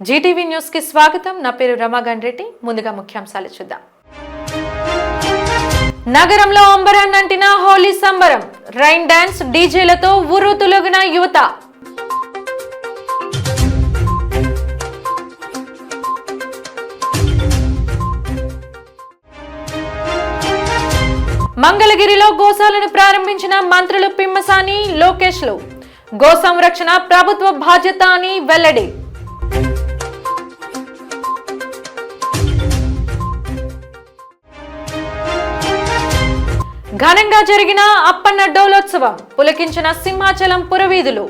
Zee TV news కి స్వాగతం. నా పేరు రమాగండ్రెడ్డి. ముందుగా ముఖ్యాంశాలు చూద్దాం. నగరంలో అంబరాన్నంటిన హోలీ సంబరం. రైన్ డాన్స్ డీజేలతో ఉర్రూతులొగిన యువత. మంగళగిరిలో గోశాలను ప్రారంభించిన మంత్రులు పిమ్మసాని, లోకేష్లు. గో సంరక్షణ ప్రభుత్వ బాధ్యత అని వెల్లడి. ఘనంగా జరిగిన అప్పన్న డోలోత్సవం. పులకించిన సింహాచలం పురవీధులు.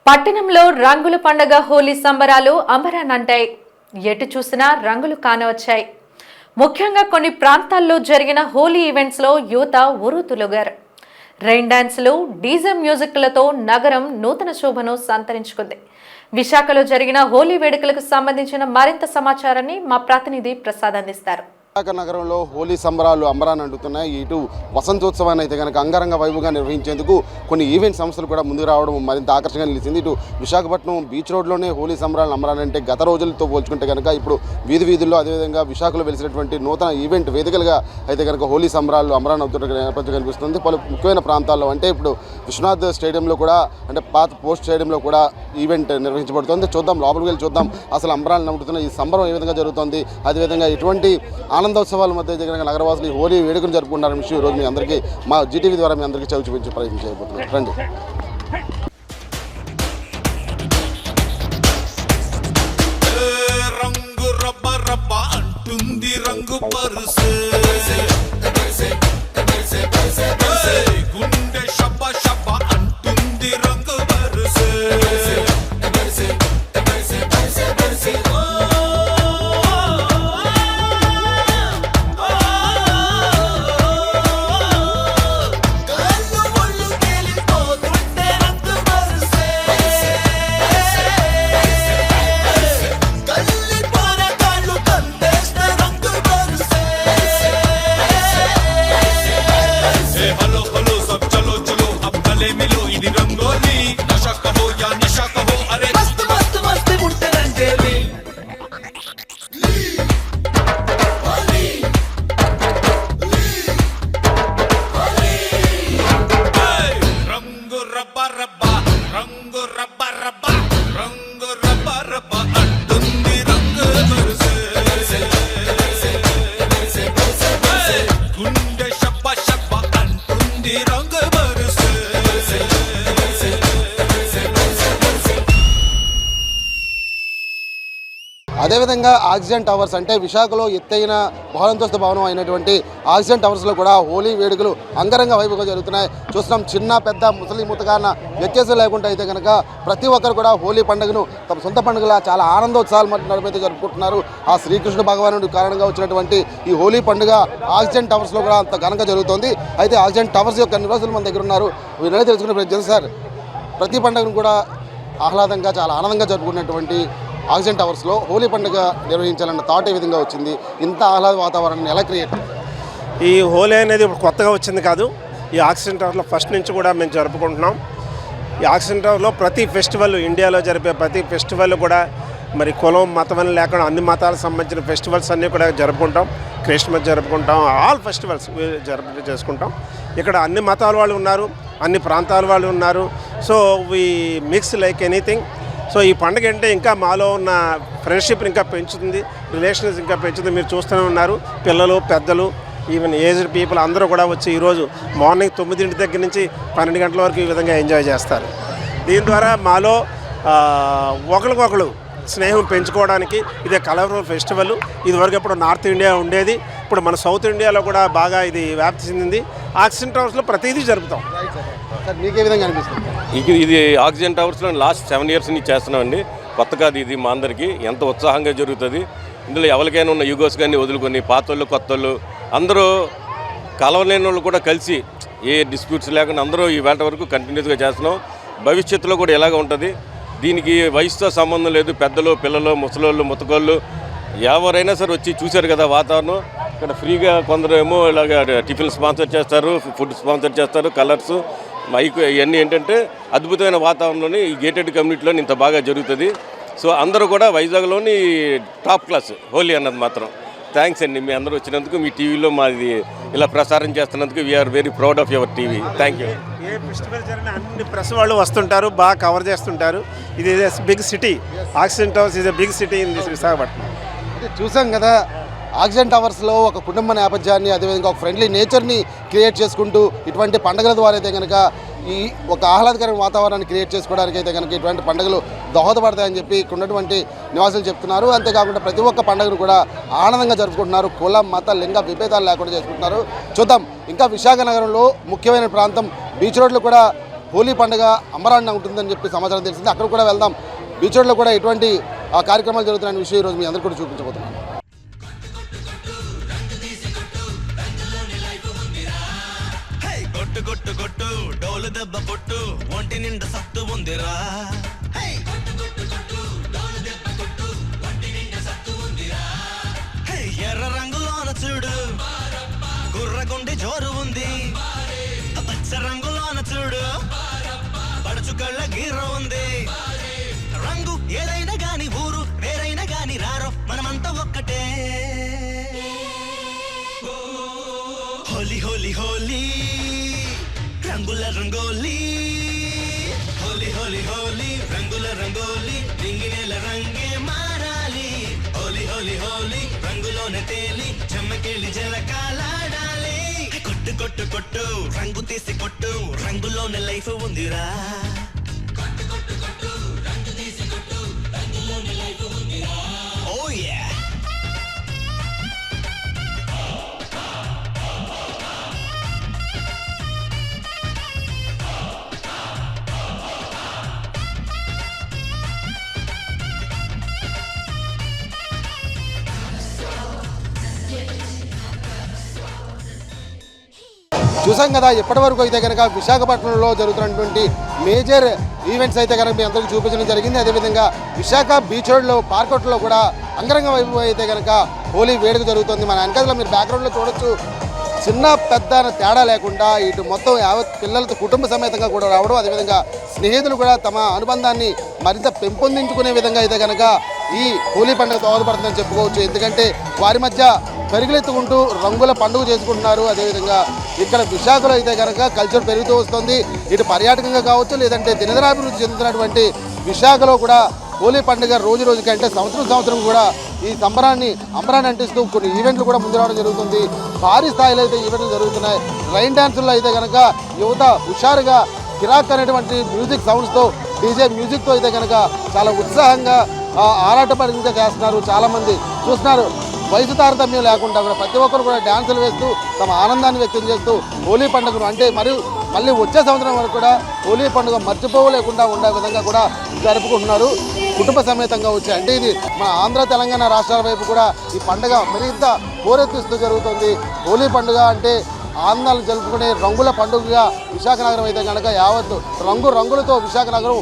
పట్టణంలో రంగుల పండగ హోలీ సంబరాలు అంబరాన్నంటాయి. ఎటు చూసినా రంగులు కానవచ్చాయి. ముఖ్యంగా కొన్ని ప్రాంతాల్లో జరిగిన హోలీ ఈవెంట్స్ లో యువత ఉర్రూతులొగారు. రైన్ డాన్స్లు, డీజే మ్యూజిక్లతో నగరం నూతన శోభను సంతరించుకుంది. విశాఖలో జరిగిన హోలీ వేడుకలకు సంబంధించిన మరింత సమాచారాన్ని మా ప్రతినిధి ప్రసాద్ అందిస్తారు. విశాఖ నగరంలో హోలీ సంబరాలు అంబరాన్ని అంటున్నాయి. ఇటు వసంతోత్సవాన్ని అయితే కనుక అంగరంగ వైభవంగా నిర్వహించేందుకు కొన్ని ఈవెంట్ సంస్థలు కూడా ముందుకు రావడం మరింత ఆకర్షణగా నిలిచింది. ఇటు విశాఖపట్నం బీచ్ రోడ్లోనే హోలీ సంబరాలు అంబరాన్ని గత రోజులతో పోల్చుకుంటే కనుక ఇప్పుడు వీధుల్లో అదేవిధంగా విశాఖలో వెలిసినటువంటి నూతన ఈవెంట్ వేదికలుగా అయితే కనుక హోలీ సంబరాలు అంబరాన్ని అవుతున్న నేపథ్యం కనిపిస్తుంది. పలు ముఖ్యమైన ప్రాంతాల్లో అంటే ఇప్పుడు విశ్వనాథ్ స్టేడియంలో కూడా అంటే పాత పోస్ట్ స్టేడియంలో కూడా ఈవెంట్ నిర్వహించబడుతుంది. చూద్దాం, లోపలికి వెళ్ళి చూద్దాం అసలు అంబరాన్ని నమ్ముతున్న ఈ సంబరం ఏ విధంగా జరుగుతుంది, అదేవిధంగా ఎటువంటి ఆనందోత్సవాల మధ్య దగ్గర నగరవాసులు హోలీ వేడుకలు జరుపుకుంటారనే విషయం ఈరోజు మీ అందరికీ మా జీటీవీ ద్వారా మీ అందరికీ చూపించే ప్రయత్నం చేయబోతున్నాం. రండి. రంగు రబ్బ రబ్బ అంటుంది రంగు పరుసు, గుండె షబ్బ షబ్బ అంటుంది రంగు పరుసు. అదేవిధంగా ఆక్సిజన్ టవర్స్ అంటే విశాఖలో ఎత్తైన బహుళంతస్తు భవనం అయినటువంటి ఆక్సిజన్ టవర్స్లో కూడా హోలీ వేడుకలు అంగరంగ వైభవంగా జరుగుతున్నాయి. చూస్తున్నాం, చిన్న పెద్ద ముసలి ముతకాన వ్యత్యాసం లేకుండా అయితే కనుక ప్రతి ఒక్కరు కూడా హోలీ పండుగను తమ సొంత పండుగలా చాలా ఆనందోత్సవాలు నడిపైతే జరుపుకుంటున్నారు. ఆ శ్రీకృష్ణ భగవానుడి కారణంగా వచ్చినటువంటి ఈ హోలీ పండుగ ఆక్సిజన్ టవర్స్లో కూడా అంత ఘనంగా జరుగుతుంది. అయితే ఆక్సిజన్ టవర్స్ యొక్క నిర్వాసులు మన దగ్గర ఉన్నారు. వీళ్ళని తెలుసుకునే ప్రయత్నం సార్, ప్రతి పండుగను కూడా ఆహ్లాదంగా చాలా ఆనందంగా జరుపుకున్నటువంటి ఆక్సిజన్ టవర్స్లో హోలీ పండుగ నిర్వహించాలన్న థాట్ ఏ విధంగా వచ్చింది? ఇంత ఆహ్లాద వాతావరణాన్ని ఎలా క్రియేట్? ఈ హోలీ అనేది ఇప్పుడు కొత్తగా వచ్చింది కాదు. ఈ ఆక్సిజన్ టవర్లో ఫస్ట్ నుంచి కూడా మేము జరుపుకుంటున్నాం. ఈ ఆక్సిజన్ టవర్లో ప్రతి ఫెస్టివల్, ఇండియాలో జరిపే ప్రతి ఫెస్టివల్ కూడా మరి కులం మతం అని లేకుండా అన్ని మతాలకు సంబంధించిన ఫెస్టివల్స్ అన్నీ కూడా జరుపుకుంటాం. క్రిస్మస్ జరుపుకుంటాం, ఆల్ ఫెస్టివల్స్ చేసుకుంటాం. ఇక్కడ అన్ని మతాల వాళ్ళు ఉన్నారు, అన్ని ప్రాంతాల వాళ్ళు ఉన్నారు. So we mix like anything. So ఈ పండుగ అంటే ఇంకా మాలో ఉన్న ఫ్రెండ్షిప్ని ఇంకా పెంచుతుంది, రిలేషన్స్ ఇంకా పెంచుతుంది. మీరు చూస్తూనే ఉన్నారు, పిల్లలు పెద్దలు ఈవెన్ ఏజ్డ్ పీపుల్ అందరూ కూడా వచ్చి ఈరోజు మార్నింగ్ 9 దగ్గర నుంచి 12 గంటల వరకు ఈ విధంగా ఎంజాయ్ చేస్తారు. దీని ద్వారా మాలో ఒకరికొకరు స్నేహం పెంచుకోవడానికి ఇదే కలర్ఫుల్ ఫెస్టివల్. ఇదివరకు ఇప్పుడు నార్త్ ఇండియా ఉండేది, ఇప్పుడు మన సౌత్ ఇండియాలో కూడా బాగా ఇది వ్యాప్తి చెందింది. ఆక్సిజన్ టవర్స్లో ప్రతిదీ జరుపుతాం. సార్, మీకు ఏ విధంగా అనిపిస్తుంది? ఇది ఆక్సిజన్ టవర్స్లో లాస్ట్ 7 years నుంచి చేస్తున్నామండి. కొత్త కాదు ఇది, మా అందరికీ ఎంత ఉత్సాహంగా జరుగుతుంది. ఇందులో ఎవరికైనా ఉన్న యూగోస్ కానీ వదులుకొని పాతోళ్ళు కొత్తోళ్ళు అందరూ కలవలేని వాళ్ళు కూడా కలిసి ఏ డిస్ప్యూట్స్ లేకుండా అందరూ ఈ వేట వరకు కంటిన్యూస్గా చేస్తున్నాం. భవిష్యత్తులో కూడా ఇలాగ ఉంటుంది. దీనికి వయసుతో సంబంధం లేదు. పెద్దలు, పిల్లలు, ముసలోళ్ళు, ముతకోళ్ళు ఎవరైనా సరే వచ్చి చూశారు కదా వాతావరణం. ఇక్కడ ఫ్రీగా కొందరు ఏమో ఇలాగ టిఫిన్ స్పాన్సర్ చేస్తారు, ఫుడ్ స్పాన్సర్ చేస్తారు, కలర్స్ మైక్ ఇవన్నీ ఏంటంటే అద్భుతమైన వాతావరణంలోని ఈ గేటెడ్ కమ్యూనిటీలోని ఇంత బాగా జరుగుతుంది. సో అందరూ కూడా వైజాగ్లోని టాప్ క్లాస్ హోలీ అన్నది మాత్రం. థ్యాంక్స్ అండి, మీ అందరూ వచ్చినందుకు, మీ టీవీలో మాది ఇలా ప్రసారం చేస్తున్నందుకు we are very proud of your TV. Thank you. ఏ ఫెస్టివల్ జరిగిన అన్ని ప్రెస్ వాళ్ళు వస్తుంటారు, బాగా కవర్ చేస్తుంటారు. ఇది big city, oxygen towers is a big city in this Visakhapatnam. చూసాం కదా, ఆక్సిజన్ టవర్స్లో ఒక కుటుంబ నేపథ్యాన్ని, అదేవిధంగా ఒక ఫ్రెండ్లీ నేచర్ని క్రియేట్ చేసుకుంటూ ఇటువంటి పండుగల ద్వారా అయితే కనుక ఈ ఒక ఆహ్లాదకరమైన వాతావరణాన్ని క్రియేట్ చేసుకోవడానికి అయితే కనుక ఇటువంటి పండుగలు దోహదపడతాయని చెప్పి ఇక్కడ ఉన్నటువంటి నివాసులు చెప్తున్నారు. అంతేకాకుండా ప్రతి ఒక్క పండుగను కూడా ఆనందంగా జరుపుకుంటున్నారు, కుల మత లింగ విభేదాలు లేకుండా చేసుకుంటున్నారు. చూద్దాం, ఇంకా విశాఖ నగరంలో ముఖ్యమైన ప్రాంతం బీచ్ రోడ్లో కూడా హోలీ పండుగ అంబరాన్న ఉంటుందని చెప్పి సమాచారం తెలిసింది. అక్కడ కూడా వెళ్దాం. బీచ్ రోడ్లో కూడా ఎటువంటి కార్యక్రమాలు జరుగుతున్న విషయం ఈరోజు మీ అందరికీ కూడా చూపించబోతున్నాను. కొట్టు కొట్టు కొట్టు డోలు దెబ్బ కొట్టు ఒంటి నిండా సత్తు ఉందిరా. ఎర్ర రంగులోన చూడు గుర్రగుండి జోరు ఉంది, పచ్చ రంగులోన చూడు పడుచు కళ్ళ గీర ఉంది. రంగు ఏదైనా గాని ఊరు వేరైనా గాని రారో మనమంతా ఒక్కటే. హోలీ హోలీ హోలీ రంగుల రంగోలీ, హోలీ హోలీ హోలీ రంగుల రంగోలీ, రింగినేల రంగే మారాలి. హోలీ హోలీ హోలీ రంగులోనే తేలి చెమ్మకెళ్ళి జలకాలాడాలి. కొట్టు కొట్టు కొట్టు రంగు తీసి కొట్టు, రంగులోనే లైఫ్ ఉందిరా. ఓ యా. చూసాం కదా, ఇప్పటివరకు అయితే కనుక విశాఖపట్నంలో జరుగుతున్నటువంటి మేజర్ ఈవెంట్స్ అయితే కనుక మీ అందరికీ చూపించడం జరిగింది. అదేవిధంగా విశాఖ బీచ్ రోడ్లో పార్కొట్లో కూడా అంగరంగ వైపు అయితే కనుక హోలీ వేడుక జరుగుతుంది. మన వెనకాల మీరు బ్యాక్గ్రౌండ్లో చూడొచ్చు, చిన్న పెద్ద తేడా లేకుండా ఇటు మొత్తం యావత్ పిల్లలతో కుటుంబ సమేతంగా కూడా రావడం, అదేవిధంగా స్నేహితులు కూడా తమ అనుబంధాన్ని మరింత పెంపొందించుకునే విధంగా అయితే కనుక ఈ హోలీ పండుగ దోహదపడుతుందని చెప్పుకోవచ్చు. ఎందుకంటే వారి మధ్య పెరుగులెత్తుకుంటూ రంగుల పండుగ చేసుకుంటున్నారు. అదేవిధంగా ఇక్కడ విశాఖలో అయితే కనుక కల్చర్ పెరుగుతూ వస్తుంది. ఇటు పర్యాటకంగా కావచ్చు, లేదంటే దినదినాభివృద్ధి చెందుతున్నటువంటి విశాఖలో కూడా హోలీ పండుగ రోజు రోజుకి అంటే సంవత్సరం కూడా ఈ అంబరాన్ని అంటిస్తూ కొన్ని ఈవెంట్లు కూడా ముందు రావడం జరుగుతుంది. భారీ స్థాయిలో అయితే ఈవెంట్లు జరుగుతున్నాయి. రైన్ డ్యాన్సుల్లో అయితే కనుక యువత హుషారుగా కిరాక్ అనేటువంటి మ్యూజిక్ సౌండ్స్తో, డీజే మ్యూజిక్తో అయితే కనుక చాలా ఉత్సాహంగా ఆరాటపరంగా చేస్తున్నారు. చాలామంది చూస్తున్నారు, వయసు తారతమ్యం లేకుండా కూడా ప్రతి ఒక్కరు కూడా డ్యాన్సులు వేస్తూ తమ ఆనందాన్ని వ్యక్తం చేస్తూ హోలీ పండుగను అంటే మళ్ళీ వచ్చే సంవత్సరం వరకు కూడా హోలీ పండుగ మర్చిపోలేకుండా ఉండే విధంగా కూడా జరుపుకుంటున్నారు. కుటుంబ సమేతంగా వచ్చి అంటే ఇది మన ఆంధ్ర తెలంగాణ రాష్ట్రాల వైపు కూడా ఈ పండుగ మరింత హోరెత్తిస్తూ జరుగుతుంది. హోలీ పండుగ అంటే ఆనందాలు జరుపుకునే రంగుల పండుగగా విశాఖ నగరం అయితే కనుక యావత్తు రంగులతో విశాఖ నగరం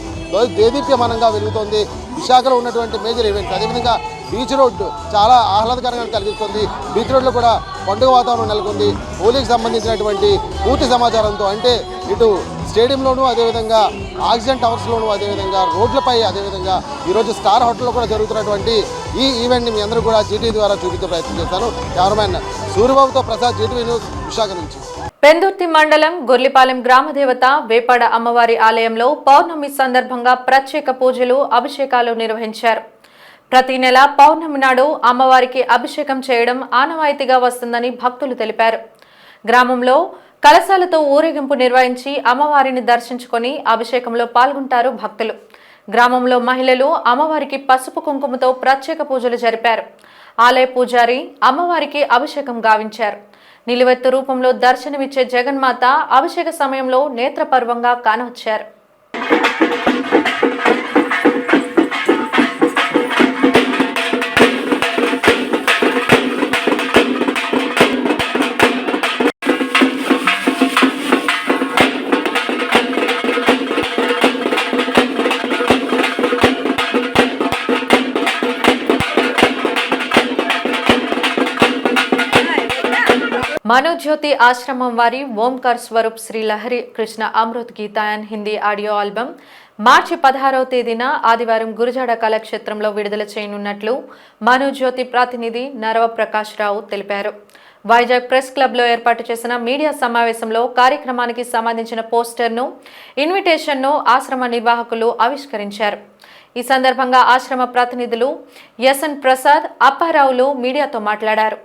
దేదీప్యమానంగా వెలుగుతోంది. విశాఖలో ఉన్నటువంటి మేజర్ ఈవెంట్స్, అదేవిధంగా బీచ్ రోడ్డు చాలా ఆహ్లాదకరంగా కలిగిస్తుంది. బీచ్ రోడ్లో కూడా పండుగ వాతావరణం నెలకొంది. హోలీకి సంబంధించినటువంటి పూర్తి సమాచారంతో అంటే ఇటు స్టేడియంలోనూ, అదేవిధంగా ఆక్సిజన్ టవర్స్లోనూ, అదేవిధంగా రోడ్లపై, అదేవిధంగా ఈరోజు స్టార్ హోటల్లో కూడా జరుగుతున్నటువంటి ఈ ఈవెంట్ని మీ అందరూ కూడా జీటీవీ ద్వారా చూపించే ప్రయత్నం చేస్తాను. కెమెరామెన్ సూర్యబాబుతో ప్రసాద్, జీటీవీ న్యూస్, విశాఖ నుంచి. పెందుర్తి మండలం గొర్లిపాలెం గ్రామదేవత వేపాడ అమ్మవారి ఆలయంలో పౌర్ణమి సందర్భంగా ప్రత్యేక పూజలు, అభిషేకాలు నిర్వహించారు. ప్రతి నెల పౌర్ణమి నాడు అమ్మవారికి అభిషేకం చేయడం ఆనవాయితీగా వస్తుందని భక్తులు తెలిపారు. గ్రామంలో కలశాలతో ఊరేగింపు నిర్వహించి అమ్మవారిని దర్శించుకొని అభిషేకంలో పాల్గొంటారు భక్తులు. గ్రామంలో మహిళలు అమ్మవారికి పసుపు కుంకుమతో ప్రత్యేక పూజలు జరిపారు. ఆలయ పూజారి అమ్మవారికి అభిషేకం గావించారు. నిలువెత్తు రూపంలో దర్శనమిచ్చే జగన్మాత అభిషేక సమయంలో నేత్రపర్వంగా కానవచ్చారు. మనోజ్యోతి ఆశ్రమం వారి ఓంకార్ స్వరూప్ శ్రీ లహరి కృష్ణ అమృత్ గీతాయన్ హిందీ ఆడియో ఆల్బమ్ మార్చి 16వ తేదీన ఆదివారం గురజాడ కళాక్షేత్రంలో విడుదల చేయనున్నట్లు మనోజ్యోతి ప్రతినిధి నరవ ప్రకాష్ రావు తెలిపారు. వైజాగ్ ప్రెస్ క్లబ్లో ఏర్పాటు చేసిన మీడియా సమావేశంలో కార్యక్రమానికి సంబంధించిన పోస్టర్ను, ఇన్విటేషన్ను ఆశ్రమ నిర్వాహకులు ఆవిష్కరించారు. ఈ సందర్భంగా ఆశ్రమ ప్రతినిధులు ఎస్ఎన్ ప్రసాద్, అప్పారావులు మీడియాతో మాట్లాడారు.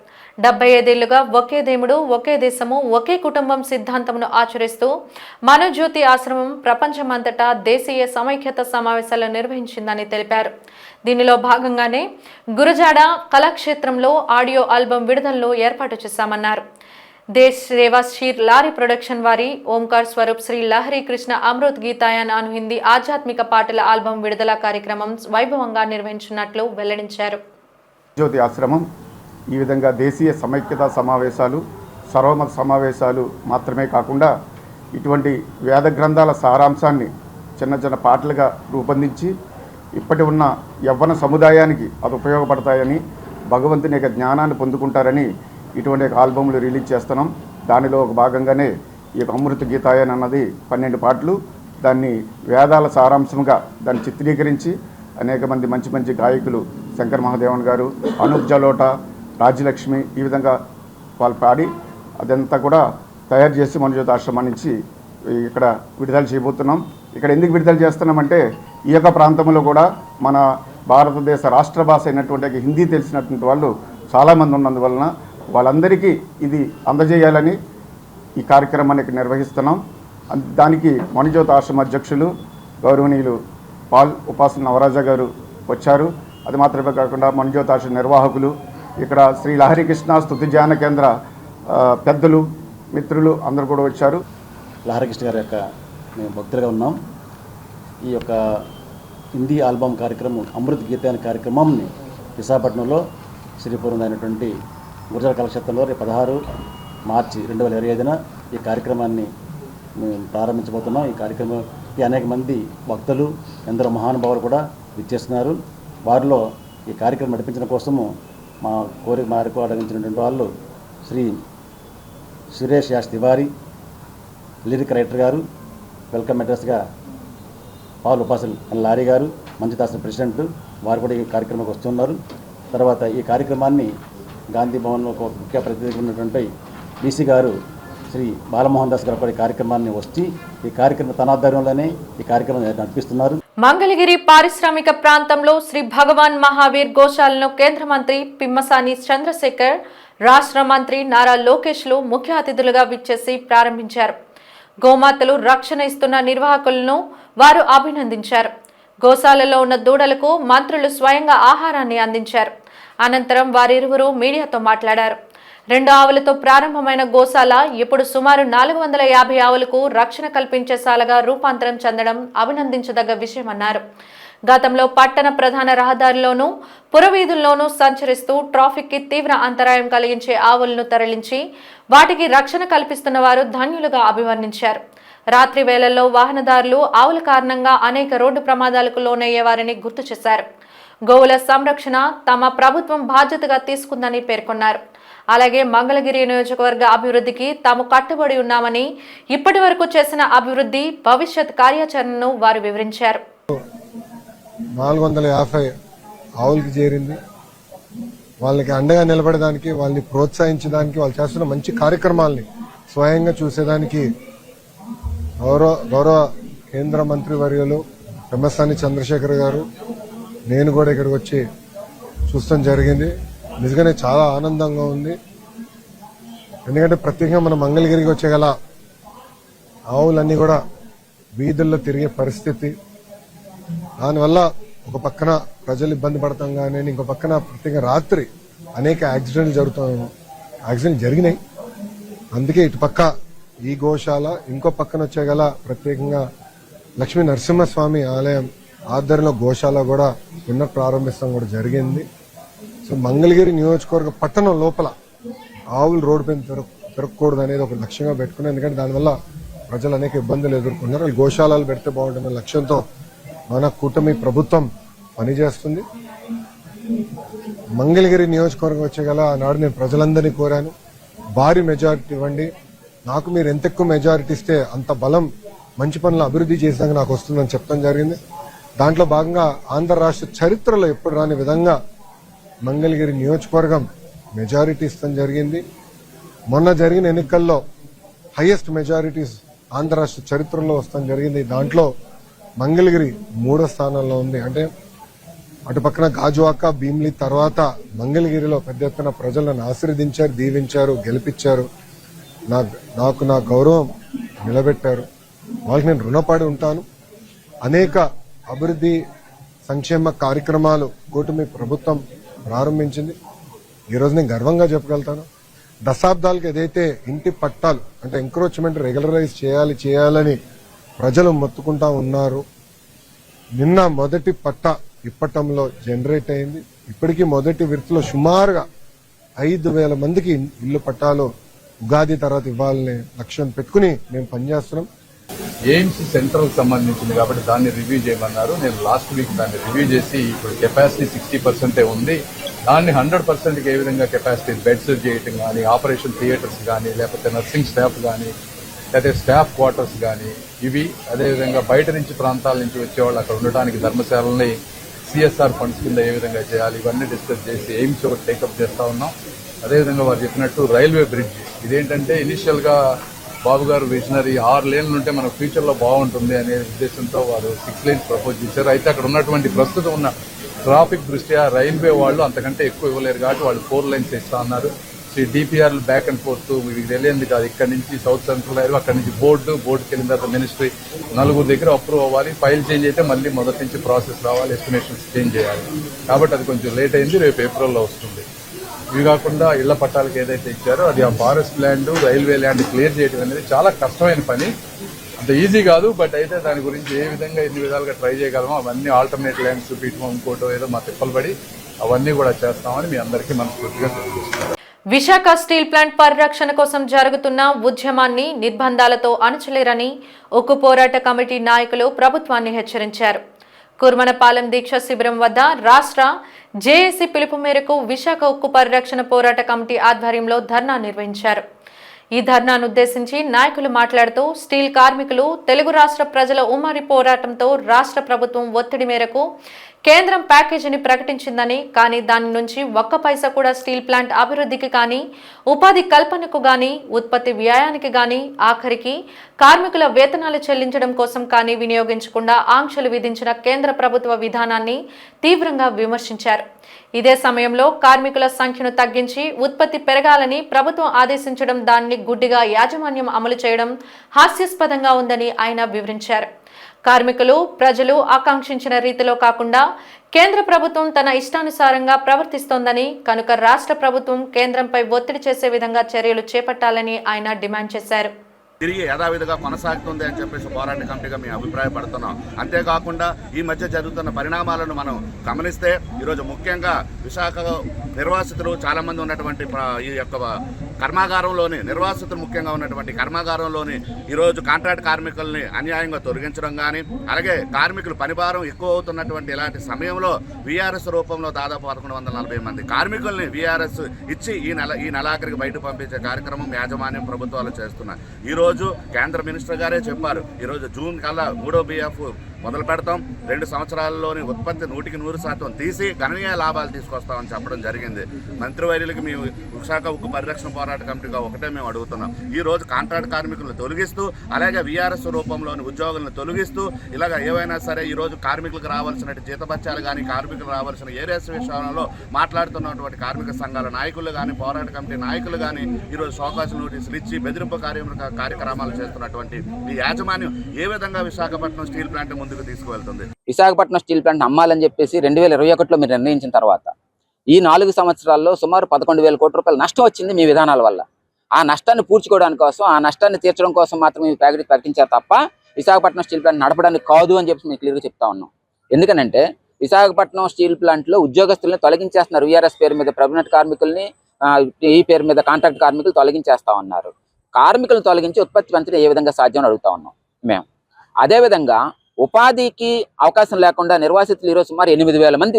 75 ఏళ్లుగా ఒకే దేవుడు, ఒకే దేశము, ఒకే కుటుంబం సిద్ధాంతమును ఆచరిస్తూ మనోజ్యోతి ఆశ్రమం ప్రపంచమంతటా దేశీయ సమైక్యత సమావేశాలు నిర్వహించిందని తెలిపారు. దీనిలో భాగంగానే గురజాడ కళాక్షేత్రంలో ఆడియో ఆల్బమ్ విడుదలను ఏర్పాటు చేశామన్నారు. దేశ్ సేవా షీర్ లారీ ప్రొడక్షన్ వారి ఓంకార్ స్వరూప్ శ్రీ లహరి కృష్ణ అమృత్ గీతాయన్ అను హిందీ ఆధ్యాత్మిక పాటల ఆల్బమ్ విడుదల కార్యక్రమం వైభవంగా నిర్వహించినట్లు వెల్లడించారు. జ్యోతి ఆశ్రమం ఈ విధంగా దేశీయ సమైక్యతా సమావేశాలు, సర్వమత సమావేశాలు మాత్రమే కాకుండా ఇటువంటి వేద గ్రంథాల సారాంశాన్ని చిన్న చిన్న పాటలుగా రూపొందించి ఇప్పటి ఉన్న యవ్వన సముదాయానికి అది ఉపయోగపడతాయని, భగవంతుని యొక్క జ్ఞానాన్ని పొందుకుంటారని ఇటువంటి ఆల్బమ్లు రిలీజ్ చేస్తున్నాం. దానిలో ఒక భాగంగానే ఈ యొక్క అమృత గీతాయన్ అన్నది 12 పాటలు. దాన్ని వేదాల సారాంశంగా దాన్ని చిత్రీకరించి అనేక మంది మంచి మంచి గాయకులు శంకర్ మహాదేవన్ గారు, అనూప్ జలోటా, రాజ్యలక్ష్మి ఈ విధంగా వాళ్ళు పాడి అదంతా కూడా తయారు చేసి మనోజ్యోతి ఆశ్రమం నుంచి ఇక్కడ విడుదల చేయబోతున్నాం. ఇక్కడ ఎందుకు విడుదల చేస్తున్నామంటే ఈ యొక్క ప్రాంతంలో కూడా మన భారతదేశ రాష్ట్ర భాష అయినటువంటి హిందీ తెలిసినటువంటి వాళ్ళు చాలామంది ఉన్నందువలన వాళ్ళందరికీ ఇది అందజేయాలని ఈ కార్యక్రమాన్ని ఇక్కడ నిర్వహిస్తున్నాం. దానికి మనోజ్యోతి ఆశ్రమ అధ్యక్షులు గౌరవనీయులు పాల్ ఉపాసన నవరాజ గారు వచ్చారు. అది మాత్రమే కాకుండా మనోజ్యోతి ఆశ్రమ నిర్వాహకులు, ఇక్కడ శ్రీ లహరి కృష్ణ స్తుతి ధ్యాన కేంద్ర పెద్దలు, మిత్రులు అందరూ కూడా వచ్చారు. లహరి కృష్ణ గారి యొక్క మేము భక్తులుగా ఉన్నాం. ఈ యొక్క హిందీ ఆల్బమ్ కార్యక్రమం అమృత్ గీత అనే కార్యక్రమాన్ని విశాఖపట్నంలో శ్రీపురం అయినటువంటి గురజాడ కళాక్షేత్రంలో 16 మార్చి 2025న ఈ కార్యక్రమాన్ని మేము ప్రారంభించబోతున్నాం. ఈ కార్యక్రమానికి అనేక మంది భక్తులు, ఎందరో మహానుభావులు కూడా విచ్చేస్తున్నారు. వారిలో ఈ కార్యక్రమం నడిపించడం కోసము మా కోరిక మేరకు అడిగించినటువంటి వాళ్ళు శ్రీ సురేష్ యాష్ తివారీ, లిరిక్ రైటర్ గారు, వెల్కమ్ అడ్రస్గా పాల్ ఉపాసల్ లారీ గారు, మంచిదాసన్ ప్రెసిడెంట్, వారు కూడా ఈ కార్యక్రమానికి వస్తున్నారు. తర్వాత ఈ కార్యక్రమాన్ని గాంధీ భవన్లో ఒక ముఖ్య ప్రతినిధి ఉన్నటువంటి బీసీ గారు శ్రీ బాలమోహన్ దాస్ గారు కూడా ఈ కార్యక్రమాన్ని వచ్చి ఈ కార్యక్రమం తన ఆధ్వర్యంలోనే ఈ కార్యక్రమం నడిపిస్తున్నారు. మంగళగిరి పారిశ్రామిక ప్రాంతంలో శ్రీ భగవాన్ మహావీర్ గోశాలను కేంద్ర మంత్రి పిమ్మసాని చంద్రశేఖర్, రాష్ట్ర మంత్రి నారా లోకేష్లు ముఖ్య అతిథులుగా విచ్చేసి ప్రారంభించారు. గోమాతలు రక్షణ ఇస్తున్న నిర్వాహకులను వారు అభినందించారు. గోశాలలో ఉన్న దూడలకు మంత్రులు స్వయంగా ఆహారాన్ని అందించారు. అనంతరం వారిరువురు మీడియాతో మాట్లాడారు. 2 ఆవులతో ప్రారంభమైన గోశాల ఇప్పుడు సుమారు 450 ఆవులకు రక్షణ కల్పించేశాలగా రూపాంతరం చెందడం అభినందించదగ్గ విషయమన్నారు. గతంలో పట్టణ ప్రధాన రహదారిలోనూ పురవీధుల్లోనూ సంచరిస్తూ ట్రాఫిక్కి తీవ్ర అంతరాయం కలిగించే ఆవులను తరలించి వాటికి రక్షణ కల్పిస్తున్న వారు ధన్యులుగా అభివర్ణించారు. రాత్రి వేళల్లో వాహనదారులు ఆవుల కారణంగా అనేక రోడ్డు ప్రమాదాలకు లోనయ్యేవారని గుర్తు చేశారు. గోవుల సంరక్షణ తమ ప్రభుత్వం బాధ్యతగా తీసుకుందని పేర్కొన్నారు. అలాగే మంగళగిరి నియోజకవర్గ అభివృద్ధికి తాము కట్టుబడి ఉన్నామని, ఇప్పటి వరకు చేసిన అభివృద్ధి, భవిష్యత్ కార్యాచరణను వారు వివరించారు. 450 ఆవులకి చేరింది. వాళ్ళకి అండగా నిలబడడానికి, వాళ్ళని ప్రోత్సహించడానికి, వాళ్ళు చేస్తున్న మంచి కార్యక్రమాలని స్వయంగా చూసేదానికి గౌరవ కేంద్ర మంత్రి వర్యులు పిమ్మసాని చంద్రశేఖర్ గారు, నేను కూడా ఇక్కడికి వచ్చి చూస్తాం జరిగింది. నిజంగానే చాలా ఆనందంగా ఉంది. ఎందుకంటే ప్రత్యేకంగా మన మంగళగిరికి వచ్చేగల ఆవులన్నీ కూడా వీధుల్లో తిరిగే పరిస్థితి, దానివల్ల ఒక పక్కన ప్రజలు ఇబ్బంది పడతాం కానీ ఇంకో పక్కన ప్రత్యేకంగా రాత్రి అనేక యాక్సిడెంట్లు జరిగినాయి. అందుకే ఇటు పక్క ఈ గోశాల, ఇంకో పక్కన వచ్చేగల ప్రత్యేకంగా లక్ష్మీ నరసింహస్వామి ఆలయం ఆధ్వర్యంలో గోశాల కూడా ప్రారంభిస్తాం కూడా జరిగింది. సో మంగళగిరి నియోజకవర్గ పట్టణం లోపల ఆవులు రోడ్డు పైన తిరగకూడదు అనేది ఒక లక్ష్యంగా పెట్టుకున్నాం. ఎందుకంటే దానివల్ల ప్రజలు అనేక ఇబ్బందులు ఎదుర్కొన్నారు. వాళ్ళు గోశాలలు పెడితే బాగుంటుందనే లక్ష్యంతో మన కూటమి ప్రభుత్వం పనిచేస్తుంది. మంగళగిరి నియోజకవర్గం వచ్చేగల ఆనాడు నేను ప్రజలందరినీ కోరాను, భారీ మెజారిటీ ఇవ్వండి. నాకు మీరు ఎంత ఎక్కువ మెజారిటీ ఇస్తే అంత బలం మంచి పనులు అభివృద్ధి చేసాక నాకు వస్తుందని చెప్పడం జరిగింది. దాంట్లో భాగంగా ఆంధ్ర రాష్ట్ర చరిత్రలో ఎప్పుడు రాని విధంగా మంగళగిరి నియోజకవర్గం మెజారిటీ ఇస్తాం జరిగింది. మొన్న జరిగిన ఎన్నికల్లో హైయెస్ట్ మెజారిటీస్ ఆంధ్ర రాష్ట్ర చరిత్రలో వస్తాం జరిగింది. దాంట్లో మంగళగిరి 3వ స్థానంలో ఉంది. అంటే అటు పక్కన గాజువాక, భీమిలి తర్వాత మంగళగిరిలో పెద్ద ఎత్తున ప్రజలను ఆశీర్వదించారు, దీవించారు, గెలిపించారు. నాకు నా గౌరవం నిలబెట్టారు. వాళ్ళకి నేను రుణపడి ఉంటాను. అనేక అభివృద్ధి సంక్షేమ కార్యక్రమాలు కూటమి ప్రభుత్వం ప్రారంభించింది. ఈరోజు నేను గర్వంగా చెప్పగలుగుతాను, దశాబ్దాలకు ఏదైతే ఇంటి పట్టాలు అంటే ఎంక్రోచ్మెంట్ రెగ్యులరైజ్ చేయాలని ప్రజలు మొత్తుకుంటా ఉన్నారు. నిన్న మొదటి పట్టా ఇప్పటంలో జనరేట్ అయింది. ఇప్పటికీ మొదటి విడతలో సుమారుగా 5,000 మందికి ఇల్లు పట్టాలు ఉగాది తర్వాత ఇవ్వాలనే లక్ష్యం పెట్టుకుని మేము పనిచేస్తున్నాం. ఎయిమ్స్ సెంట్రల్ సంబంధించింది కాబట్టి దాన్ని రివ్యూ చేయమన్నారు. నేను లాస్ట్ వీక్ దాన్ని రివ్యూ చేసి ఇప్పుడు కెపాసిటీ 60% ఉంది. దాన్ని 100%కి ఏ విధంగా కెపాసిటీ బెడ్స్ చేయటం కానీ, ఆపరేషన్ థియేటర్స్ కానీ, లేకపోతే నర్సింగ్ స్టాఫ్ కానీ, లేకపోతే స్టాఫ్ క్వార్టర్స్ కానీ, ఇవి అదేవిధంగా బయట నుంచి ప్రాంతాల నుంచి వచ్చేవాళ్ళు అక్కడ ఉండటానికి ధర్మశాలని సిఎస్ఆర్ ఫండ్స్ కింద ఏ విధంగా చేయాలి, ఇవన్నీ డిస్కస్ చేసి ఎయిమ్స్ ఒకటి టేకప్ చేస్తా ఉన్నాం. అదేవిధంగా వారు చెప్పినట్టు రైల్వే బ్రిడ్జ్, ఇదేంటంటే ఇనిషియల్గా బాబు గారు విజనరీ 6 లేన్లు ఉంటే మన ఫ్యూచర్లో బాగుంటుంది అనే ఉద్దేశంతో వారు 6 లేన్స్ ప్రపోజ్ చేశారు. అయితే అక్కడ ఉన్నటువంటి ప్రస్తుతం ఉన్న ట్రాఫిక్ దృష్ట్యా రైల్వే వాళ్ళు అంతకంటే ఎక్కువ ఇవ్వలేరు కాబట్టి వాళ్ళు 4 లైన్స్ ఇస్తా అన్నారు. సో ఈ డిపిఆర్లు బ్యాక్ అండ్ ఫోర్త్ మీకు తెలియంది కాదు. ఇక్కడ నుంచి సౌత్ సెంట్రల్ రైల్వే, అక్కడ నుంచి బోర్డుకి వెళ్ళిన తర్వాత మినిస్ట్రీ 4 దగ్గర అప్రూవ్ అవ్వాలి. ఫైల్ చేంజ్ అయితే మళ్ళీ మొదటి నుంచి ప్రాసెస్ రావాలి, ఎస్టిమేషన్స్ చేంజ్ చేయాలి. కాబట్టి అది కొంచెం లేట్ అయింది, రేపు ఏప్రిల్లో వస్తుంది. ఇవి కాకుండా ఇళ్ల పట్టాలకు ఏదైతే ఇచ్చారో అది ఆ forest land, railway land clear చేయడం అనేది చాలా కష్టమైన పని, అంత ఈజీ కాదు. బట్ అయితే దాని గురించి ఏ విధంగా ఎన్ని విధాలుగా ట్రై చేయగలమో అవన్నీ ఆల్టర్నేట్ ల్యాండ్స్ చూపించడం, ఇంకోటో ఏదో మా తిప్పలు పడి అవన్నీ కూడా చేస్తామని మీ అందరికీ మనస్ఫూర్తిగా తెలియజేస్తున్నాం. విశాఖ స్టీల్ ప్లాంట్ పరిరక్షణ కోసం జరుగుతున్న ఉద్యమాన్ని నిర్బంధాలతో అణచలేరని ఉక్కు పోరాట కమిటీ నాయకులు ప్రభుత్వాన్ని హెచ్చరించారు. కుర్మనపాలెం దీక్ష శిబిరం వద్ద రాష్ట్ర జేఏసీ పిలుపు మేరకు విశాఖ ఉక్కు పరిరక్షణ పోరాట కమిటీ ఆధ్వర్యంలో ధర్నా నిర్వహించారు. ఈ ధర్నాను ఉద్దేశించి నాయకులు మాట్లాడుతూ స్టీల్ కార్మికులు, తెలుగు రాష్ట్ర ప్రజల ఉమ్మడి పోరాటంతో రాష్ట్ర ప్రభుత్వం ఒత్తిడి మేరకు కేంద్రం ప్యాకేజీని ప్రకటించిందని, కానీ దాని నుంచి ఒక్క పైసా కూడా స్టీల్ ప్లాంట్ అభివృద్ధికి కానీ, ఉపాధి కల్పనకు కానీ, ఉత్పత్తి వ్యయానికి కానీ, ఆఖరికి కార్మికుల వేతనాలు చెల్లించడం కోసం కానీ వినియోగించకుండా ఆంక్షలు విధించిన కేంద్ర ప్రభుత్వ విధానాన్ని తీవ్రంగా విమర్శించారు. ఇదే సమయంలో కార్మికుల సంఖ్యను తగ్గించి ఉత్పత్తి పెరగాలని ప్రభుత్వం ఆదేశించడం, దాన్ని గుడ్డిగా యాజమాన్యం అమలు చేయడం హాస్యాస్పదంగా ఉందని ఆయన వివరించారు. కార్మికులు, ప్రజలు ఆకాంక్షించిన రీతిలో కాకుండా కేంద్ర ప్రభుత్వం తన ఇష్టానుసారంగా ప్రవర్తిస్తోందని, కనుక రాష్ట్ర ప్రభుత్వం కేంద్రంపై ఒత్తిడి చేసే విధంగా చర్యలు చేపట్టాలని ఆయన డిమాండ్ చేశారు. తిరిగి యథావిధిగా కొనసాగుతుంది అని చెప్పేసి పోరాట కమిటీగా మేము అభిప్రాయపడుతున్నాం. అంతేకాకుండా ఈ మధ్య జరుగుతున్న పరిణామాలను మనం గమనిస్తే ఈరోజు ముఖ్యంగా విశాఖ నిర్వాసితులు చాలామంది ఉన్నటువంటి ఈ యొక్క కర్మాగారంలోని నిర్వాసితులు ముఖ్యంగా ఉన్నటువంటి కర్మాగారంలోని ఈరోజు కాంట్రాక్ట్ కార్మికుల్ని అన్యాయంగా తొలగించడం కానీ, అలాగే కార్మికులు పనిభారం ఎక్కువ అవుతున్నటువంటి ఇలాంటి సమయంలో వీఆర్ఎస్ రూపంలో దాదాపు 1140 మంది కార్మికుల్ని వీఆర్ఎస్ ఇచ్చి ఈ నెలాఖరికి బయట పంపించే కార్యక్రమం యాజమాన్యం ప్రభుత్వాలు చేస్తున్నాయి. ఈరోజు కేంద్ర మినిస్టర్ గారే చెప్పారు, ఈరోజు జూన్ కల్లా 3వ BF మొదలు పెడతాం, 2 సంవత్సరాల్లోని ఉత్పత్తి 100% తీసి గణనీయ లాభాలు తీసుకొస్తామని చెప్పడం జరిగింది. మంత్రివర్యులకి మేము విశాఖ ఉక్కు పరిరక్షణ పోరాట కమిటీగా ఒకటే మేము అడుగుతున్నాం. ఈ రోజు కాంట్రాక్ట్ కార్మికులను తొలగిస్తూ, అలాగే వీఆర్ఎస్ రూపంలోని ఉద్యోగులను తొలగిస్తూ, ఇలాగ ఏవైనా సరే ఈరోజు కార్మికులకు రావాల్సిన జీతభత్యాలు కానీ, కార్మికులకు రావాల్సిన ఏరియాస్ విషయంలో మాట్లాడుతున్నటువంటి కార్మిక సంఘాల నాయకులు కానీ, పోరాట కమిటీ నాయకులు కానీ ఈరోజు షోకాస్ నోటీసులు ఇచ్చి బెదిరింపు కార్యక్రమాలు చేస్తున్నటువంటి ఈ యాజమాన్యం ఏ విధంగా విశాఖపట్నం స్టీల్ ప్లాంట్ ముందుకు తీసుకువెళ్తుంది? విశాఖపట్నం స్టీల్ ప్లాంట్ అమ్మాలని చెప్పేసి 2021లో మీరు నిర్ణయించిన తర్వాత ఈ 4 సంవత్సరాల్లో సుమారు 11,000 కోట్ల రూపాయలు నష్టం వచ్చింది మీ విధానాల వల్ల. ఆ నష్టాన్ని పూడ్చుకోవడానికి కోసం, ఆ నష్టాన్ని తీర్చడం కోసం మాత్రమే మీ ప్యాకేజీ ప్రకటించారు తప్ప విశాఖపట్నం స్టీల్ ప్లాంట్ నడపడానికి కాదు అని చెప్పి మీకు క్లియర్గా చెప్తా ఉన్నాం. ఎందుకనంటే విశాఖపట్నం స్టీల్ ప్లాంట్లో ఉద్యోగస్తుల్ని తొలగించేస్తున్నారు. వీఆర్ఎస్ పేరు మీద పర్మనెంట్ కార్మికుల్ని, ఈ పేరు మీద కాంట్రాక్ట్ కార్మికులు తొలగించేస్తా ఉన్నారు. కార్మికులను తొలగించి ఉత్పత్తి పెంచడం ఏ విధంగా సాధ్యం అడుగుతా ఉన్నాం మేము. అదేవిధంగా ఉపాధికి అవకాశం లేకుండా నిర్వాసితులు ఈరోజు సుమారు 8,000 మంది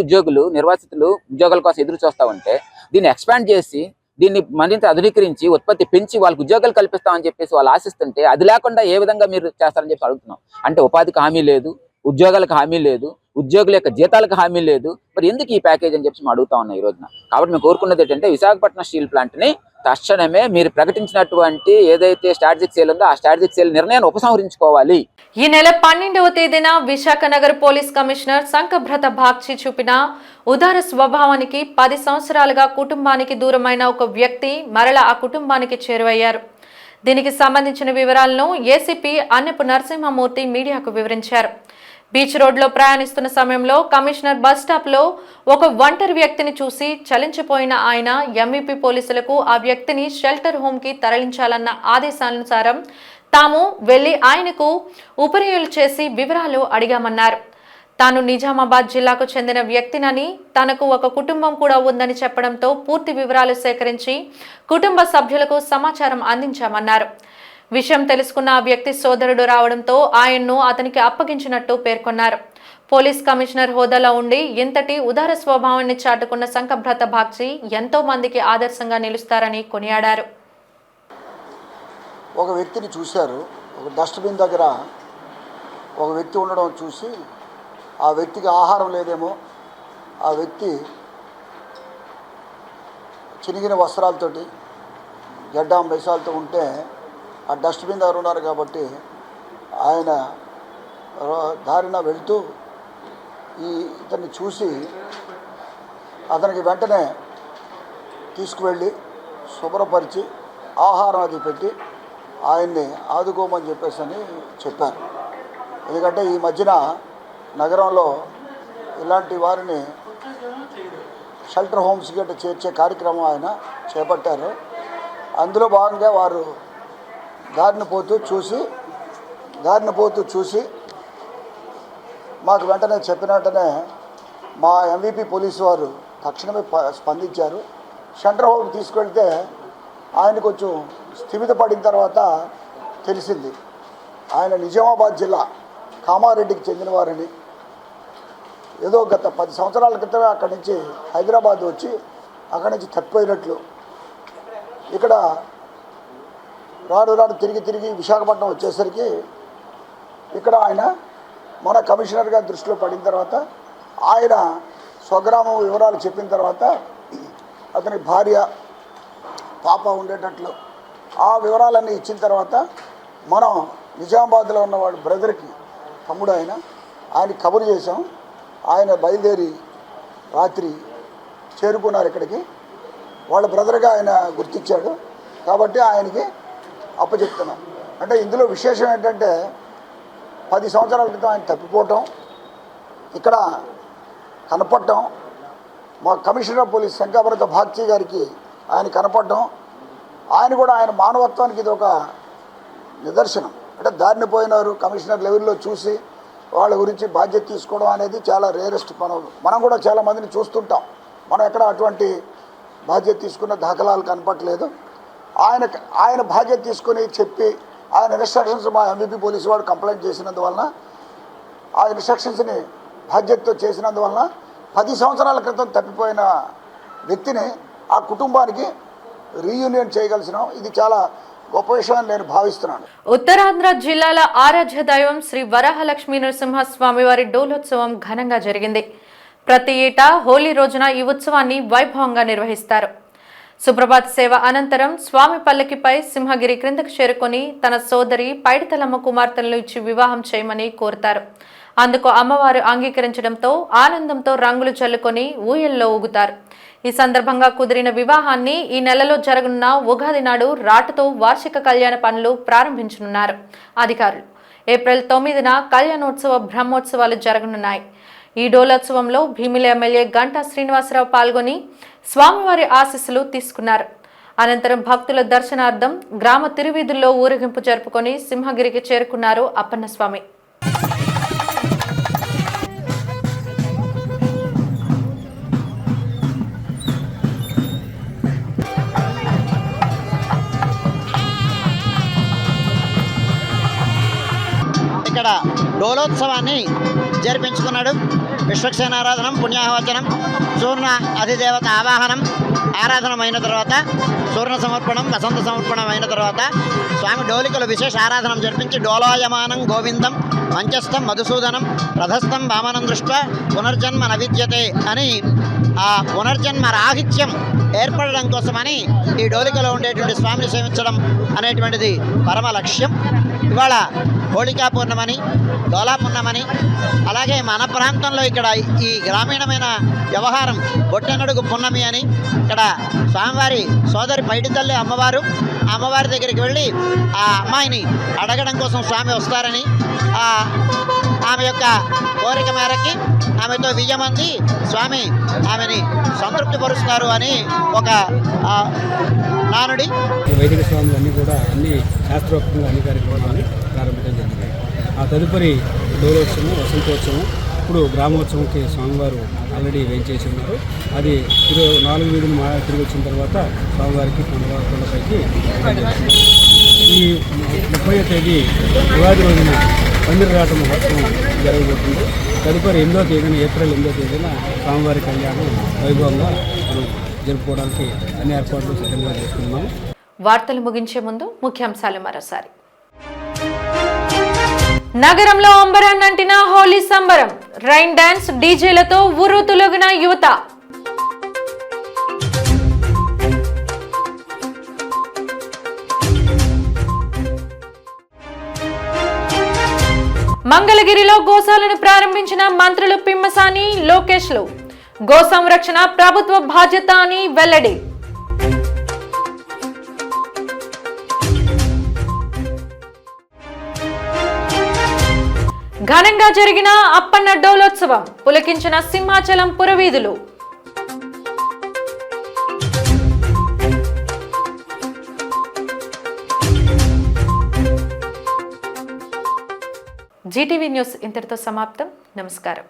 నిర్వాసితులు ఉద్యోగాల కోసం ఎదురు చూస్తూ ఉంటే దీన్ని ఎక్స్పాండ్ చేసి దీన్ని మరింత ఆధునీకరించి ఉత్పత్తి పెంచి వాళ్ళకి ఉద్యోగాలు కల్పిస్తామని చెప్పేసి వాళ్ళు ఆశిస్తుంటే అది లేకుండా ఏ విధంగా మీరు చేస్తారని చెప్పి అడుగుతున్నాం. అంటే ఉపాధికి హామీ లేదు, ఉద్యోగాలకు హామీ లేదు, ఉద్యోగుల యొక్క జీతాలకు హామీ లేదు, మరి ఎందుకు ఈ ప్యాకేజ్ అని చెప్పి మేము అడుగుతా ఉన్నాం ఈ రోజున. కాబట్టి మేము కోరుకున్నది ఏంటంటే విశాఖపట్నం స్టీల్ ప్లాంట్ని తక్షణమే మీరు ప్రకటించినటువంటి ఏదైతే స్ట్రాటజిక్ సేల్ ఉందో ఆ స్ట్రాటజిక్ సేల్ నిర్ణయాన్ని ఉపసంహరించుకోవాలి. ఈ నెల 12వ తేదీన విశాఖ నగర పోలీస్ కమిషనర్ సంకభ్రత బాగ్చి చూపిన ఉదార స్వభావానికి 10 సంవత్సరాలుగా కుటుంబానికి దూరమైన ఒక వ్యక్తి మరల ఆ కుటుంబానికి చేరువయ్యారు. దీనికి సంబంధించిన వివరాలను ఏసీపీ అన్నపు నరసింహమూర్తి మీడియాకు వివరించారు. బీచ్ రోడ్లో ప్రయాణిస్తున్న సమయంలో కమిషనర్ బస్ స్టాప్లో ఒక ఒంటరి వ్యక్తిని చూసి చలించిపోయిన ఆయన ఎంవీపీ పోలీసులకు ఆ వ్యక్తిని షెల్టర్ హోమ్కి తరలించాలన్న ఆదేశానుసారం తాము వెళ్లి ఆయనకు ఉపరియులు చేసి వివరాలు అడిగామన్నారు. తాను నిజామాబాద్ జిల్లాకు చెందిన వ్యక్తినని, తనకు ఒక కుటుంబం కూడా ఉందని చెప్పడంతో పూర్తి వివరాలు సేకరించి కుటుంబ సభ్యులకు సమాచారం అందించామన్నారు. విషయం తెలుసుకున్న ఆ వ్యక్తి సోదరుడు రావడంతో ఆయన్ను అతనికి అప్పగించినట్టు పేర్కొన్నారు. పోలీస్ కమిషనర్ హోదాలో ఉండి ఇంతటి ఉదార స్వభావాన్ని చాటుకున్న సంకభ్రత బాగ్చి ఎంతో మందికి ఆదర్శంగా నిలుస్తారని కొనియాడారు. ఒక వ్యక్తిని చూశారు, ఒక డస్ట్బిన్ దగ్గర ఒక వ్యక్తి ఉండడం చూసి ఆ వ్యక్తికి ఆహారం లేదేమో, ఆ వ్యక్తి చినిగిన వస్త్రాలతోటి గడ్డాం బెసాలతో ఉంటే ఆ డస్ట్బిన్ దగ్గర ఉన్నారు కాబట్టి ఆయన దారిన వెళ్తూ ఇతన్ని చూసి అతనికి వెంటనే తీసుకువెళ్ళి శుభ్రపరిచి ఆహారం అది పెట్టి ఆయన్ని ఆదుకోమని చెప్పేసి అని చెప్పారు. ఎందుకంటే ఈ మధ్యన నగరంలో ఇలాంటి వారిని షెల్టర్ హోమ్స్ గట్ట చేర్చే కార్యక్రమం ఆయన చేపట్టారు. అందులో భాగంగా వారు దారిన పోతూ చూసి మాకు వెంటనే చెప్పిన వెంటనే మా ఎంవీపీ పోలీసు వారు తక్షణమే స్పందించారు. షెల్టర్ హోమ్ తీసుకెళ్తే ఆయన కొంచెం స్థిమిత పడిన తర్వాత తెలిసింది ఆయన నిజామాబాద్ జిల్లా కామారెడ్డికి చెందినవారని. ఏదో గత 10 సంవత్సరాల క్రితమే అక్కడి నుంచి హైదరాబాద్ వచ్చి అక్కడి నుంచి తప్పిపోయినట్లు, ఇక్కడ రాను తిరిగి విశాఖపట్నం వచ్చేసరికి ఇక్కడ ఆయన మన కమిషనర్ గారి దృష్టిలో పడిన తర్వాత ఆయన స్వగ్రామం వివరాలు చెప్పిన తర్వాత అతని భార్య పాప ఉండేటట్లు ఆ వివరాలన్నీ ఇచ్చిన తర్వాత మనం నిజామాబాద్లో ఉన్న వాడి బ్రదర్కి తమ్ముడు ఆయన కబురు చేశాం. ఆయన బయలుదేరి రాత్రి చేరుకున్నారు ఇక్కడికి. వాళ్ళ బ్రదర్గా ఆయన గుర్తించాడు కాబట్టి ఆయనకి అప్పచెప్తున్నాం. అంటే ఇందులో విశేషం ఏంటంటే 10 సంవత్సరాల క్రితం ఆయన తప్పిపోవటం, ఇక్కడ కనపడటం, మా commissioner of police Shankhabrata Bagchi గారికి ఆయన కనపడటం, ఆయన కూడా ఆయన మానవత్వానికి ఇది ఒక నిదర్శనం. అంటే దారిన పోయినారు కమిషనర్ లెవెల్లో చూసి వాళ్ళ గురించి బాధ్యత తీసుకోవడం అనేది చాలా రేరెస్ట్ పనులు. మనం కూడా చాలామందిని చూస్తుంటాం, మనం ఎక్కడ అటువంటి బాధ్యత తీసుకున్న దాఖలాలు కనపట్లేదు. ఆయన బాధ్యత తీసుకుని చెప్పి ఆయన ఇన్స్ట్రక్షన్స్ మా ఎంవీపీ పోలీసు వాడు కంప్లైంట్ చేసినందువలన ఆ ఇన్స్ట్రక్షన్స్ని బాధ్యతతో చేసినందువలన 10 సంవత్సరాల క్రితం తప్పిపోయిన వ్యక్తిని ఆ కుటుంబానికి రీయూనియన్ చేయగలిసినాం. ఇది చాలా గొప్ప విషయం నేను భావిస్తున్నాను. ఉత్తరాంధ్ర జిల్లాల ఆరాధ్య దైవం శ్రీ వరాహలక్ష్మీ నరసింహస్వామి వారి డోలోత్సవం ఘనంగా జరిగింది. ప్రతి ఏటా హోలీ రోజున ఈ ఉత్సవాన్ని వైభవంగా నిర్వహిస్తారు. సుప్రభాత్ సేవ అనంతరం స్వామి పల్లకిపై సింహగిరి క్రిందకు చేరుకొని తన సోదరి పైడితలమ్మ కుమార్తెలను ఇచ్చి వివాహం చేయమని కోరుతారు. అందుకు అమ్మవారు అంగీకరించడంతో ఆనందంతో రంగులు చల్లుకొని ఊయల్లో ఊగుతారు. ఈ సందర్భంగా కుదిరిన వివాహాన్ని ఈ నెలలో జరగనున్న ఉగాది నాడు రాటుతో వార్షిక కళ్యాణ పనులు ప్రారంభించనున్నారు అధికారులు. ఏప్రిల్ 9న కళ్యాణోత్సవ బ్రహ్మోత్సవాలు జరగనున్నాయి. ఈ డోలోత్సవంలో భీమిలి ఎమ్మెల్యే గంటా శ్రీనివాసరావు పాల్గొని స్వామివారి ఆశీస్సులు తీసుకున్నారు. అనంతరం భక్తుల దర్శనార్థం గ్రామ తిరువీధుల్లో ఊరేగింపు జరుపుకొని సింహగిరికి చేరుకున్నారు అప్పన్నస్వామి. ఇక్కడ డోలోత్సవాన్ని జరిపించుకున్నాడు. విశ్వక్సేనారాధనం, పుణ్యాహవచనం, సూర్ణ అధిదేవత ఆవాహనం, ఆరాధనం అయిన తర్వాత సూర్ణ సమర్పణం, వసంత సమర్పణం అయిన తర్వాత స్వామి డోలికలు విశేష ఆరాధనం జరిపించి డోలాయమానం గోవిందం మంచస్థం మధుసూదనం రథస్థం వామనం దృష్ట్యా పునర్జన్మ నవిద్యతే అని ఆ పునర్జన్మ రాహిత్యం ఏర్పడడం కోసమని ఈ డోలికలో ఉండేటువంటి స్వామిని సేవించడం అనేటువంటిది పరమ లక్ష్యం. ఇవాళ హోళికా పూర్ణమని, డోలా పూర్ణమని, అలాగే మన ప్రాంతంలో ఇక్కడ ఈ గ్రామీణమైన వ్యవహారం బొట్టెనడుగు పున్నమి అని ఇక్కడ స్వామివారి సోదరి పైడి తల్లి అమ్మవారు, ఆ అమ్మవారి దగ్గరికి వెళ్ళి ఆ అమ్మాయిని అడగడం కోసం స్వామి వస్తారని, ఆమె యొక్క కోరిక మేరకి ఆమెతో విజయమంది స్వామి ఆమెని సంతృప్తిపరుస్తారు అని ఒక నానుడి. వైదిక స్వాములు అన్నీ కూడా అన్ని శాస్త్రోక్తంగా అన్ని కార్యక్రమాలను ప్రారంభించడం జరిగింది. ఆ తదుపరి డోలోత్సవం, వసంతోత్సవం, ఇప్పుడు గ్రామోత్సవంకి స్వామివారు ఆల్రెడీ వేయించేసి ఉన్నారు. అది 4 వీధులు తిరిగి వచ్చిన తర్వాత స్వామివారికి కొండపైకి ఈ 30వ తేదీ ఉగాది రోజున పందిరరాట మహోత్సవం జరగబోతుంది. తదుపరి 8వ తేదీన ఏప్రిల్ 8వ తేదీన స్వామివారి కళ్యాణం వైభవంగా జరుపుకోవడానికి అన్ని ఏర్పాట్లు సిద్ధంగా చేసుకున్నాము. వార్తలు ముగించే ముందు ముఖ్యాంశాలు మరోసారి. నగరంలో అంబరాన్నంటిన హోలీ సంబరం, రైన్ డాన్స్, డీజేలతో ఉర్రూతులొగిన యువత. మంగళగిరిలో గోశాలను ప్రారంభించిన మంత్రులు పిమ్మసాని, లోకేష్లు. గో సంరక్షణ ప్రభుత్వ బాధ్యత అని వెల్లడి. ఘనంగా జరిగిన అప్పన్న డోలోత్సవం, పులకించిన సింహాచలం పురవీధులు. జీటీవీ న్యూస్ ఇంతటితో సమాప్తం. నమస్కారం.